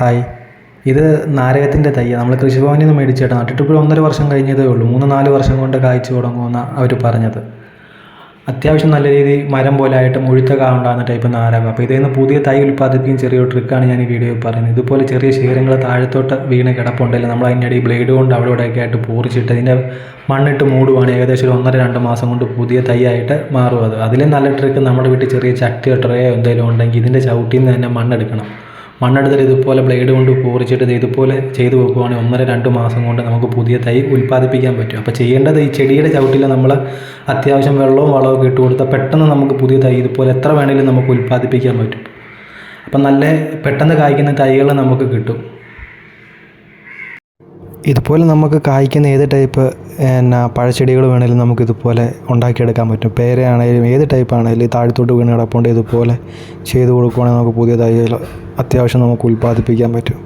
Hi, ഇത് നാരകത്തിൻ്റെ തയ്യാണ്. നമ്മൾ കൃഷിഭവനിൽ നിന്ന് മേടിച്ചിട്ട് നട്ടിട്ടിപ്പോൾ 1.5 വർഷം കഴിഞ്ഞതേ ഉള്ളൂ. 3-4 വർഷം കൊണ്ട് കായ്ച്ചു തുടങ്ങുമെന്നാണ് അവർ പറഞ്ഞത്. അത്യാവശ്യം നല്ല രീതിയിൽ മരം പോലെ ആയിട്ട് മുഴുത്ത കാ ഉണ്ടാകുന്ന ടൈപ്പ് നാരകം. അപ്പോൾ ഇതിൽ നിന്ന് പുതിയ തൈ ഉൽപ്പാദിപ്പിക്കുന്ന ചെറിയൊരു ട്രിക്കാണ് ഞാൻ ഈ വീഡിയോയിൽ പറയുന്നത്. ഇതുപോലെ ചെറിയ ശിഖരങ്ങൾ താഴത്തോട്ട് വീണ് കിടപ്പുണ്ടല്ലോ, നമ്മൾ അതിൻ്റെ ഇടയിൽ ബ്ലേഡ് കൊണ്ട് അവിടെ ഇവിടെയൊക്കെ ആയിട്ട് പൂറിച്ചിട്ട് ഇതിൻ്റെ മണ്ണിട്ട് മൂടുവാണ്. ഏകദേശം ഒരു 1.5-2 മാസം കൊണ്ട് പുതിയ തൈയായിട്ട് മാറും. അതിലും നല്ല ട്രിക്ക്, നമ്മുടെ വീട്ടിൽ ചെറിയ ചട്ടിയോ ട്രേയോ എന്തെങ്കിലും ഉണ്ടെങ്കിൽ ഇതിൻ്റെ ചവിട്ടിൽ നിന്ന് തന്നെ മണ്ണെടുക്കണം. മണ്ണെടുത്തിട്ട് ഇതുപോലെ ബ്ലേഡ് കൊണ്ട് പൂറിച്ചിട്ട് ഇതുപോലെ ചെയ്ത് വെക്കുവാണെങ്കിൽ 1-2 മാസം കൊണ്ട് നമുക്ക് പുതിയ തൈ ഉൽപ്പാദിപ്പിക്കാൻ പറ്റും. അപ്പോൾ ചെയ്യേണ്ടത്, ഈ ചെടിയുടെ ചവിട്ടിൽ നമ്മൾ അത്യാവശ്യം വെള്ളവും വളവും ഇട്ട് കൊടുത്താൽ പെട്ടെന്ന് നമുക്ക് പുതിയ തൈ ഇതുപോലെ എത്ര വേണമെങ്കിലും നമുക്ക് ഉൽപ്പാദിപ്പിക്കാൻ പറ്റും. അപ്പം നല്ല പെട്ടെന്ന് കായ്ക്കുന്ന തൈകൾ നമുക്ക് കിട്ടും. ഇതുപോലെ നമുക്ക് കായ്ക്കുന്ന ഏത് ടൈപ്പ് പഴച്ചെടികൾ വേണമെങ്കിലും നമുക്കിതുപോലെ ഉണ്ടാക്കിയെടുക്കാൻ പറ്റും. പേരയാണെങ്കിലും ഏത് ടൈപ്പ് ആണെങ്കിലും താഴത്തോട്ട് വീണ് കിടപ്പുണ്ട് ഇതുപോലെ ചെയ്ത് കൊടുക്കുവാണെങ്കിൽ നമുക്ക് പുതിയ തൈകൾ അത്യാവശ്യം നമുക്ക് ഉൽപ്പാദിപ്പിക്കാൻ പറ്റും.